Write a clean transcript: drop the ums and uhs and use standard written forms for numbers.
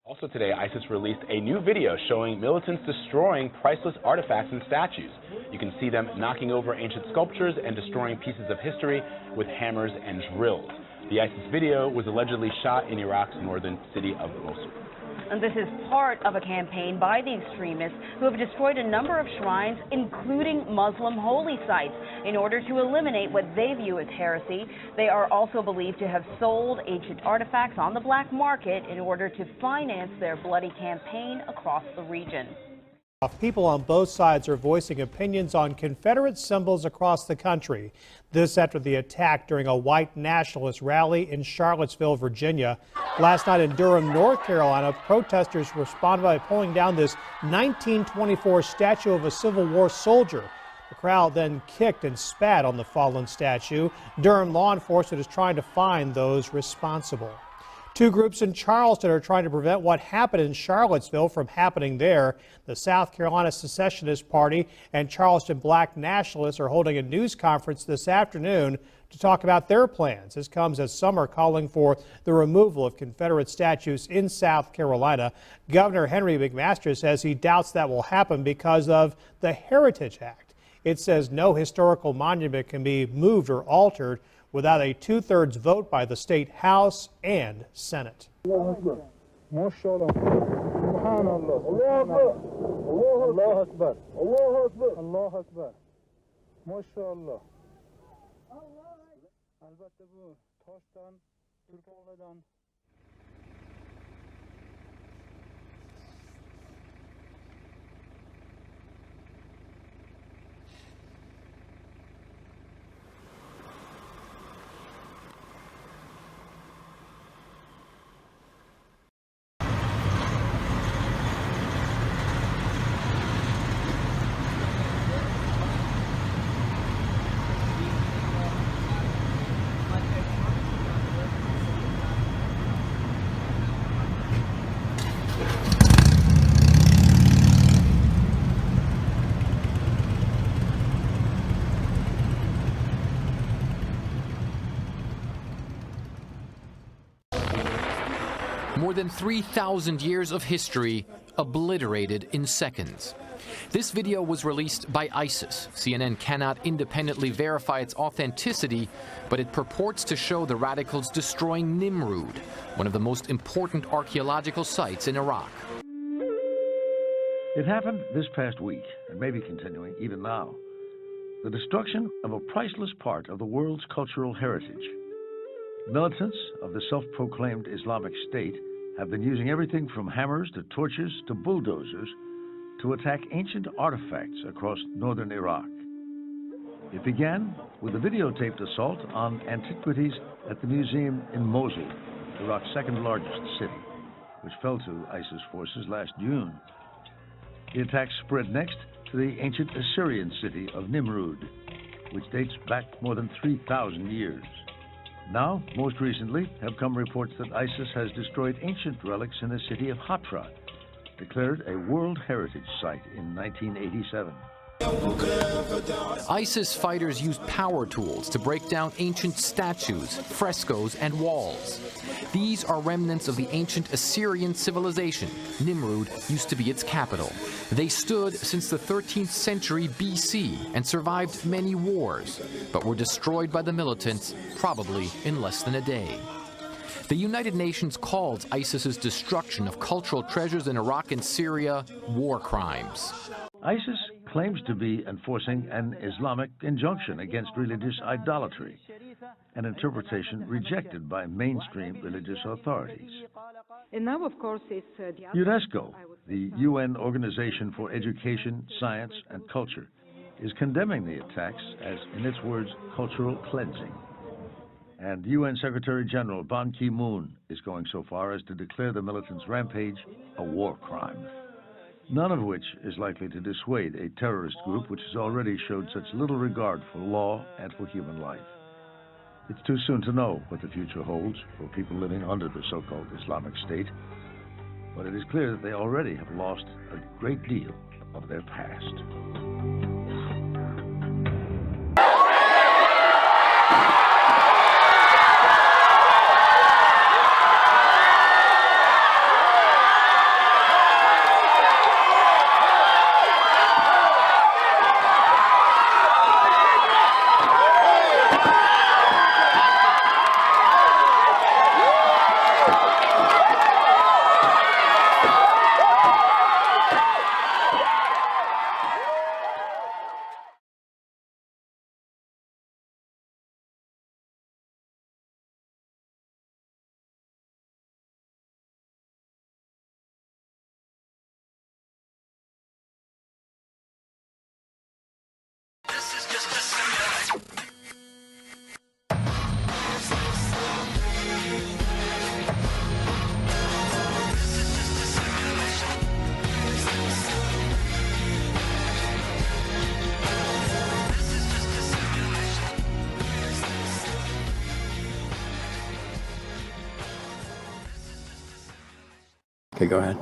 Also today, ISIS released a new video showing militants destroying priceless artifacts and statues. You can see them knocking over ancient sculptures and destroying pieces of history with hammers and drills. The ISIS video was allegedly shot in Iraq's northern city of Mosul. And this is part of a campaign by the extremists who have destroyed a number of shrines, including Muslim holy sites, in order to eliminate what they view as heresy. They are also believed to have sold ancient artifacts on the black market in order to finance their bloody campaign across the region. People on both sides are voicing opinions on Confederate symbols across the country. This after the attack during a white nationalist rally in Charlottesville, Virginia. Last night in Durham, North Carolina, protesters responded by pulling down this 1924 statue of a Civil War soldier. The crowd then kicked and spat on the fallen statue. Durham law enforcement is trying to find those responsible. Two groups in Charleston are trying to prevent what happened in Charlottesville from happening there. The South Carolina Secessionist Party and Charleston Black Nationalists are holding a news conference this afternoon to talk about their plans. This comes as some are calling for the removal of Confederate statues in South Carolina. Governor Henry McMaster says he doubts that will happen because of the Heritage Act. It says no historical monument can be moved or altered without a 2/3 vote by the state House and Senate. More than 3,000 years of history obliterated in seconds. This video was released by ISIS. CNN cannot independently verify its authenticity, but it purports to show the radicals destroying Nimrud, one of the most important archaeological sites in Iraq. It happened this past week, and may be continuing even now. The destruction of a priceless part of the world's cultural heritage. Militants of the self-proclaimed Islamic State have been using everything from hammers to torches to bulldozers to attack ancient artifacts across northern Iraq. It began with a videotaped assault on antiquities at the museum in Mosul, Iraq's second largest city, which fell to ISIS forces last June. The attack spread next to the ancient Assyrian city of Nimrud, which dates back more than 3,000 years. Now, most recently, have come reports that ISIS has destroyed ancient relics in the city of Hatra, declared a World Heritage Site in 1987. ISIS fighters used power tools to break down ancient statues, frescoes, and walls. These are remnants of the ancient Assyrian civilization. Nimrud used to be its capital. They stood since the 13th century BC and survived many wars, but were destroyed by the militants probably in less than a day. The United Nations called ISIS's destruction of cultural treasures in Iraq and Syria war crimes. ISIS claims to be enforcing an Islamic injunction against religious idolatry, an interpretation rejected by mainstream religious authorities. And now, of course, it's UNESCO, the UN Organization for Education, Science, and Culture, is condemning the attacks as, in its words, cultural cleansing. And UN Secretary General Ban Ki-moon is going so far as to declare the militants' rampage a war crime. None of which is likely to dissuade a terrorist group which has already showed such little regard for law and for human life. It's too soon to know what the future holds for people living under the so-called Islamic State, but it is clear that they already have lost a great deal of their past. Okay, go ahead.